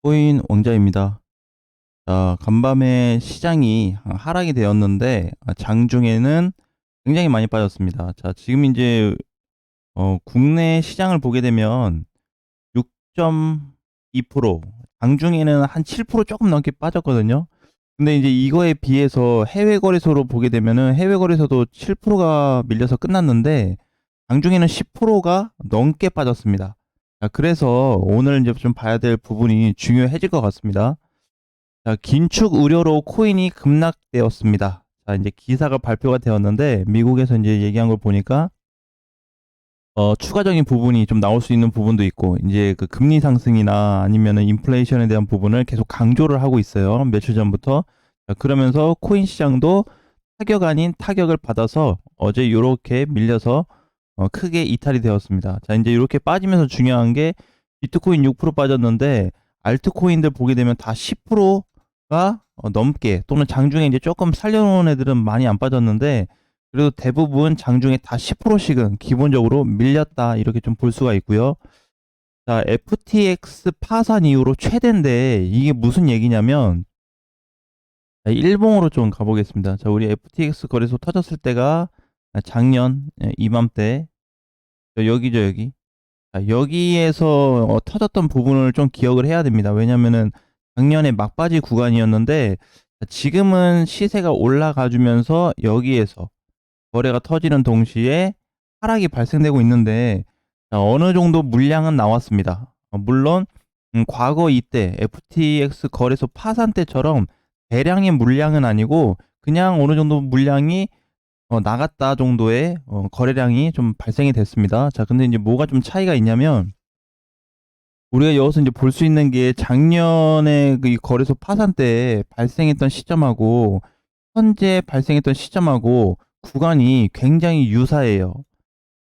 코인 왕자입니다. 자, 간밤에 시장이 하락이 되었는데 장중에는 굉장히 많이 빠졌습니다. 자, 지금 이제 국내 시장을 보게 되면 6.2%, 장중에는 한 7% 조금 넘게 빠졌거든요. 근데 이제 이거에 비해서 해외 거래소로 보게 되면은 해외 거래소도 7%가 밀려서 끝났는데 장중에는 10%가 넘게 빠졌습니다. 자, 그래서 오늘 이제 좀 봐야 될 부분이 중요해질 것 같습니다. 자, 긴축 우려로 코인이 급락되었습니다. 자, 이제 기사가 발표가 되었는데 미국에서 이제 얘기한 걸 보니까 추가적인 부분이 좀 나올 수 있는 부분도 있고 이제 그 금리 상승이나 아니면은 인플레이션에 대한 부분을 계속 강조를 하고 있어요. 며칠 전부터. 자, 그러면서 코인 시장도 타격 아닌 타격을 받아서 어제 이렇게 밀려서 크게 이탈이 되었습니다. 자, 이제 이렇게 빠지면서 중요한 게 비트코인 6% 빠졌는데 알트코인들 보게 되면 다 10%가 넘게 또는 장중에 이제 조금 살려놓은 애들은 많이 안 빠졌는데 그래도 대부분 장중에 다 10%씩은 기본적으로 밀렸다 이렇게 좀 볼 수가 있고요. 자, FTX 파산 이후로 최대인데 이게 무슨 얘기냐면 일봉으로 좀 가보겠습니다. 자, 우리 FTX 거래소 터졌을 때가 작년 이맘때 여기죠, 여기. 자, 여기에서 터졌던 부분을 좀 기억을 해야 됩니다. 왜냐면은 작년에 막바지 구간이었는데 지금은 시세가 올라가 주면서 여기에서 거래가 터지는 동시에 하락이 발생되고 있는데 자, 어느 정도 물량은 나왔습니다. 물론 과거 이때 FTX 거래소 파산 때처럼 대량의 물량은 아니고 그냥 어느 정도 물량이 나갔다 정도의 거래량이 좀 발생이 됐습니다. 자, 근데 이제 뭐가 좀 차이가 있냐면 우리가 여기서 이제 볼 수 있는 게 작년에 그 이 거래소 파산 때 발생했던 시점하고 현재 발생했던 시점하고 구간이 굉장히 유사해요.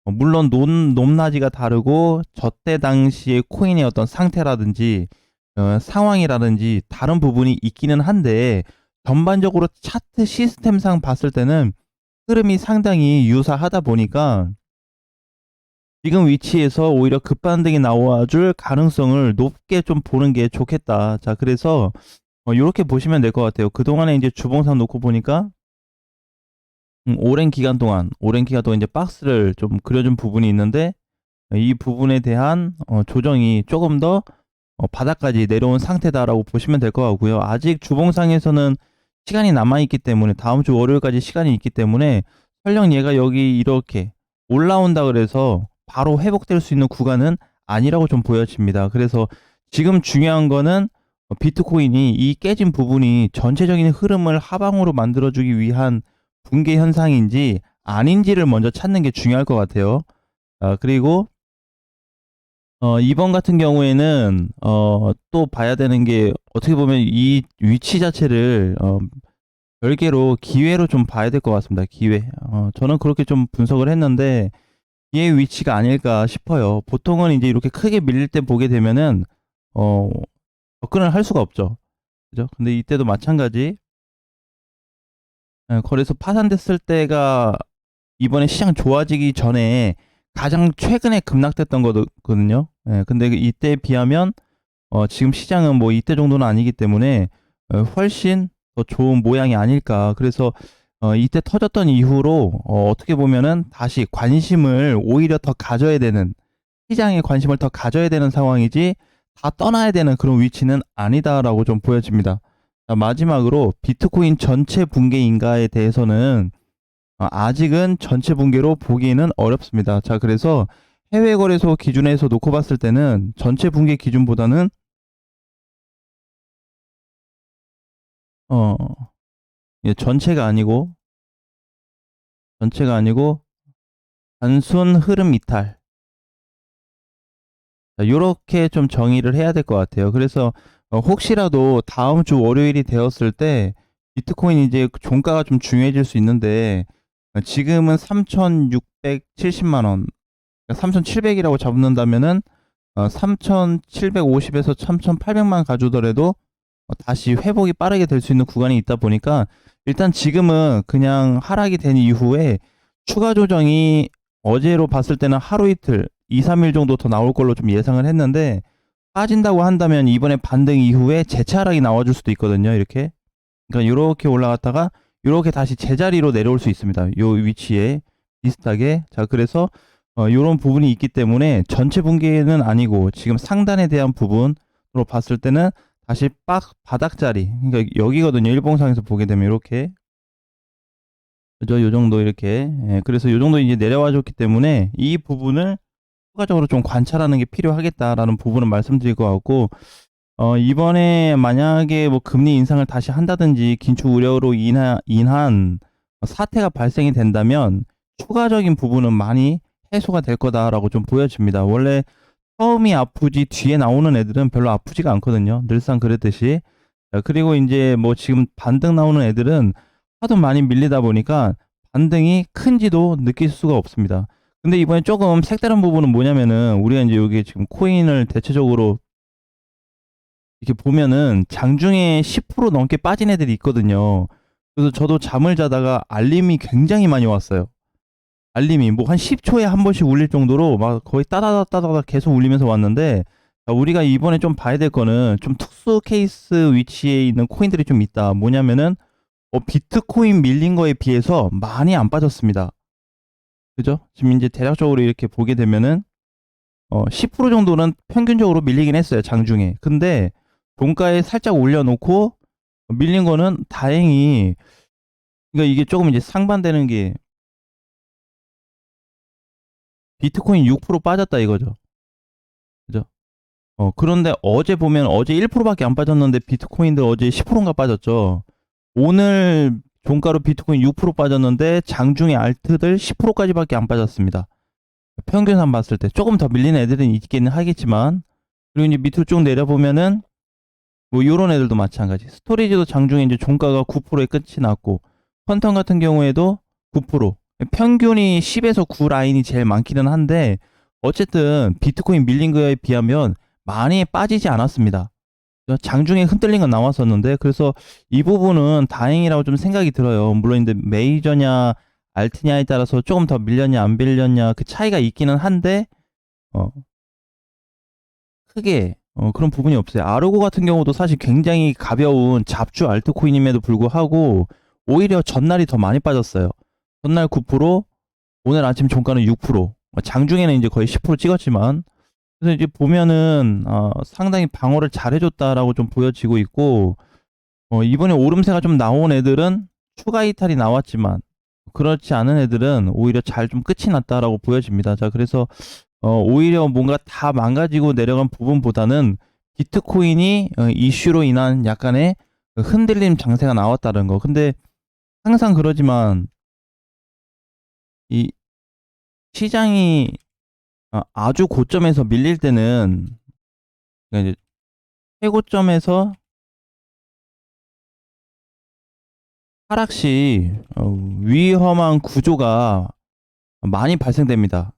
물론 높낮이가 다르고 저때 당시의 코인의 어떤 상태라든지 상황이라든지 다른 부분이 있기는 한데 전반적으로 차트 시스템상 봤을 때는 흐름이 상당히 유사하다 보니까 지금 위치에서 오히려 급반등이 나와줄 가능성을 높게 좀 보는 게 좋겠다. 자, 그래서 이렇게 보시면 될 것 같아요. 그동안에 이제 주봉상 놓고 보니까 오랜 기간 동안 이제 박스를 좀 그려준 부분이 있는데 이 부분에 대한 조정이 조금 더 바닥까지 내려온 상태다라고 보시면 될 것 같고요. 아직 주봉상에서는 시간이 남아있기 때문에 다음 주 월요일까지 시간이 있기 때문에 설령 얘가 여기 이렇게 올라온다 그래서 바로 회복될 수 있는 구간은 아니라고 좀 보여집니다. 그래서 지금 중요한 거는 비트코인이 이 깨진 부분이 전체적인 흐름을 하방으로 만들어주기 위한 붕괴 현상인지 아닌지를 먼저 찾는 게 중요할 것 같아요. 그리고 이번 같은 경우에는 또 봐야 되는 게 어떻게 보면 이 위치 자체를 별개로 기회로 좀 봐야 될 것 같습니다. 기회. 저는 그렇게 좀 분석을 했는데 기회 위치가 아닐까 싶어요. 보통은 이제 이렇게 크게 밀릴 때 보게 되면은 어, 접근을 할 수가 없죠. 그죠? 근데 이때도 마찬가지. 거래소 파산됐을 때가 이번에 시장 좋아지기 전에 가장 최근에 급락됐던 거거든요. 예, 근데 이때에 비하면 지금 시장은 뭐 이때 정도는 아니기 때문에 훨씬 더 좋은 모양이 아닐까. 그래서 이때 터졌던 이후로 어떻게 보면은 다시 관심을 오히려 더 가져야 되는 시장에 관심을 더 가져야 되는 상황이지 다 떠나야 되는 그런 위치는 아니다라고 좀 보여집니다. 자, 마지막으로 비트코인 전체 붕괴인가에 대해서는 아직은 전체 붕괴로 보기에는 어렵습니다. 자, 그래서 해외 거래소 기준에서 놓고 봤을 때는 전체 붕괴 기준보다는 어, 예, 전체가 아니고 단순 흐름 이탈. 자, 요렇게 좀 정의를 해야 될 것 같아요. 그래서 혹시라도 다음 주 월요일이 되었을 때 비트코인 이제 종가가 좀 중요해질 수 있는데 지금은 3,670만 원, 3,700이라고 잡는다면은 3,750에서 3,800만 가주더라도 다시 회복이 빠르게 될 수 있는 구간이 있다 보니까 일단 지금은 그냥 하락이 된 이후에 추가 조정이 어제로 봤을 때는 하루 이틀, 2, 3일 정도 더 나올 걸로 좀 예상을 했는데 빠진다고 한다면 이번에 반등 이후에 재차락이 나와줄 수도 있거든요. 이렇게. 그러니까 이렇게 올라갔다가 이렇게 다시 제자리로 내려올 수 있습니다. 요 위치에 비슷하게. 자, 그래서 요런 부분이 있기 때문에 전체 붕괴는 아니고 지금 상단에 대한 부분으로 봤을 때는 다시 바닥자리. 그러니까 여기거든요. 일봉상에서 보게 되면 이렇게. 그죠? 요 정도 이렇게. 예, 그래서 요 정도 이제 내려와 줬기 때문에 이 부분을 추가적으로 좀 관찰하는 게 필요하겠다라는 부분을 말씀드릴 것 같고, 이번에 만약에 뭐 금리 인상을 다시 한다든지 긴축 우려로 인한 사태가 발생이 된다면 추가적인 부분은 많이 해소가 될 거다라고 좀 보여집니다. 원래 처음이 아프지 뒤에 나오는 애들은 별로 아프지가 않거든요. 늘상 그랬듯이. 그리고 이제 뭐 지금 반등 나오는 애들은 하도 많이 밀리다 보니까 반등이 큰지도 느낄 수가 없습니다. 근데 이번에 조금 색다른 부분은 뭐냐면은 우리가 이제 여기 지금 코인을 대체적으로 이렇게 보면은 장중에 10% 넘게 빠진 애들이 있거든요. 그래서 저도 잠을 자다가 알림이 굉장히 많이 왔어요. 알림이 뭐 한 10초에 한 번씩 울릴 정도로 막 거의 따다닥 따다닥 계속 울리면서 왔는데, 우리가 이번에 좀 봐야 될 거는 좀 특수 케이스 위치에 있는 코인들이 좀 있다. 뭐냐면은 비트코인 밀린 거에 비해서 많이 안 빠졌습니다. 그죠? 지금 이제 대략적으로 이렇게 보게 되면은 10% 정도는 평균적으로 밀리긴 했어요, 장중에. 근데 종가에 살짝 올려놓고 밀린 거는 다행히, 그러니까 이게 조금 이제 상반되는 게 비트코인 6% 빠졌다 이거죠. 그죠? 그런데 어제 보면 어제 1%밖에 안 빠졌는데 비트코인들 어제 10%인가 빠졌죠. 오늘 종가로 비트코인 6% 빠졌는데 장중에 알트들 10%까지밖에 안 빠졌습니다. 평균상 봤을 때 조금 더 밀리는 애들은 있기는 하겠지만, 그리고 이제 밑으로 쭉 내려보면은 뭐 요런 애들도 마찬가지. 스토리지도 장중에 이제 종가가 9%에 끝이 났고, 퀀텀 같은 경우에도 9%. 평균이 10에서 9 라인이 제일 많기는 한데, 어쨌든 비트코인 밀린 거에 비하면 많이 빠지지 않았습니다. 장중에 흔들린 건 나왔었는데, 그래서 이 부분은 다행이라고 좀 생각이 들어요. 물론 이제 메이저냐 알트냐에 따라서 조금 더 밀렸냐 안 밀렸냐 그 차이가 있기는 한데, 어, 크게 그런 부분이 없어요. 아르고 같은 경우도 사실 굉장히 가벼운 잡주 알트코인임에도 불구하고 오히려 전날이 더 많이 빠졌어요. 전날 9%, 오늘 아침 종가는 6%. 장중에는 이제 거의 10% 찍었지만, 그래서 이제 보면은 상당히 방어를 잘 해줬다라고 좀 보여지고 있고, 이번에 오름세가 좀 나온 애들은 추가 이탈이 나왔지만 그렇지 않은 애들은 오히려 잘 좀 끝이 났다라고 보여집니다. 자, 그래서 오히려 뭔가 다 망가지고 내려간 부분보다는 비트코인이 이슈로 인한 약간의 흔들림 장세가 나왔다는 거. 근데 항상 그러지만 이 시장이 아주 고점에서 밀릴 때는, 그러니까 이제 최고점에서 하락시 위험한 구조가 많이 발생됩니다.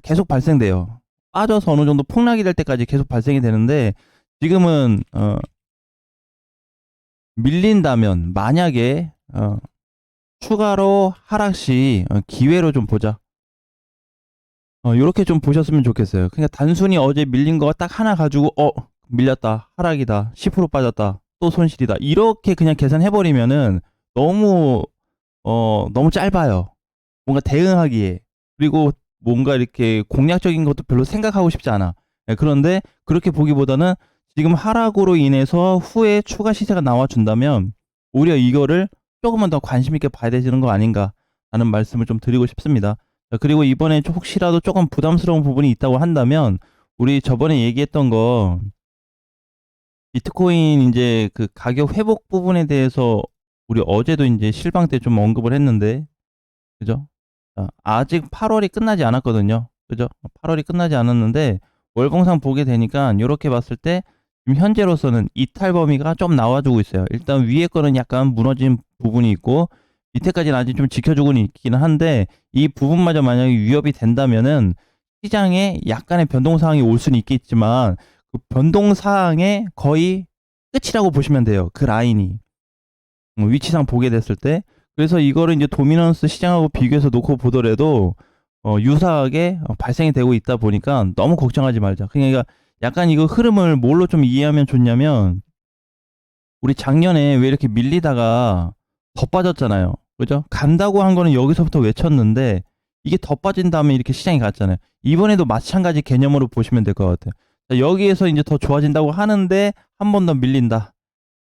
계속 발생돼요. 빠져서 어느 정도 폭락이 될 때까지 계속 발생이 되는데, 지금은 밀린다면 만약에 추가로 하락시 기회로 좀 보자. 요렇게 좀 보셨으면 좋겠어요. 그러니까 단순히 어제 밀린 거 딱 하나 가지고 밀렸다, 하락이다, 10% 빠졌다, 또 손실이다, 이렇게 그냥 계산해버리면은 너무 너무 짧아요. 뭔가 대응하기에. 그리고 뭔가 이렇게 공략적인 것도 별로 생각하고 싶지 않아. 그런데 그렇게 보기보다는 지금 하락으로 인해서 후에 추가 시세가 나와준다면 오히려 이거를 조금만 더 관심 있게 봐야 되는 거 아닌가 하는 말씀을 좀 드리고 싶습니다. 그리고 이번에 혹시라도 조금 부담스러운 부분이 있다고 한다면, 우리 저번에 얘기했던 거 비트코인 이제 그 가격 회복 부분에 대해서 우리 어제도 이제 실방 때 좀 언급을 했는데, 그죠? 아직 8월이 끝나지 않았거든요. 그죠? 8월이 끝나지 않았는데 월봉상 보게 되니까 이렇게 봤을 때 지금 현재로서는 이탈 범위가 좀 나와주고 있어요. 일단 위에 거는 약간 무너진 부분이 있고 밑에까지는 아직 좀 지켜주고는 있기는 한데, 이 부분마저 만약에 위협이 된다면은 시장에 약간의 변동 사항이 올 수는 있겠지만 그 변동 사항의 거의 끝이라고 보시면 돼요. 그 라인이 위치상 보게 됐을 때. 그래서 이거를 이제 도미넌스 시장하고 비교해서 놓고 보더라도 유사하게 발생이 되고 있다 보니까 너무 걱정하지 말자. 그러니까 약간 이거 흐름을 뭘로 좀 이해하면 좋냐면 우리 작년에 왜 이렇게 밀리다가 더 빠졌잖아요. 그죠? 간다고 한 거는 여기서부터 외쳤는데 이게 더 빠진 다음에 이렇게 시장이 갔잖아요. 이번에도 마찬가지 개념으로 보시면 될 것 같아요. 자, 여기에서 이제 더 좋아진다고 하는데 한 번 더 밀린다.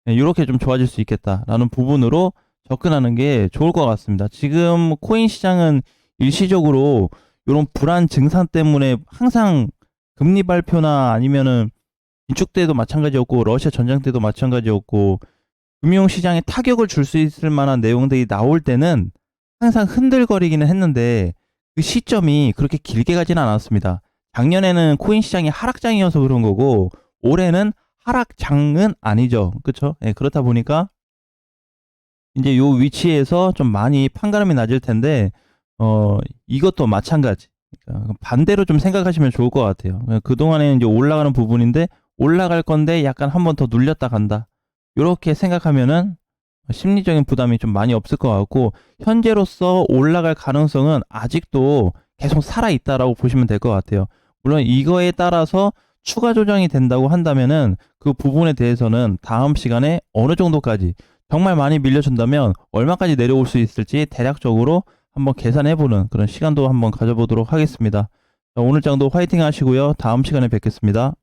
이렇게 좀 좋아질 수 있겠다라는 부분으로 접근하는 게 좋을 것 같습니다. 지금 코인 시장은 일시적으로 이런 불안 증상 때문에 항상 금리 발표나 아니면은 긴축 때도 마찬가지였고 러시아 전쟁 때도 마찬가지였고 금융시장에 타격을 줄 수 있을 만한 내용들이 나올 때는 항상 흔들거리기는 했는데 그 시점이 그렇게 길게 가진 않았습니다. 작년에는 코인 시장이 하락장이어서 그런 거고 올해는 하락장은 아니죠. 그렇죠? 예, 그렇다 보니까 이제 요 위치에서 좀 많이 판가름이 낮을 텐데 이것도 마찬가지. 그러니까 반대로 좀 생각하시면 좋을 것 같아요. 그동안에는 이제 올라가는 부분인데 올라갈 건데 약간 한 번 더 눌렸다 간다. 이렇게 생각하면은 심리적인 부담이 좀 많이 없을 것 같고 현재로서 올라갈 가능성은 아직도 계속 살아 있다라고 보시면 될 것 같아요. 물론 이거에 따라서 추가 조정이 된다고 한다면은 그 부분에 대해서는 다음 시간에 어느 정도까지 정말 많이 밀려준다면 얼마까지 내려올 수 있을지 대략적으로 한번 계산해보는 그런 시간도 한번 가져보도록 하겠습니다. 자, 오늘 장도 화이팅 하시고요. 다음 시간에 뵙겠습니다.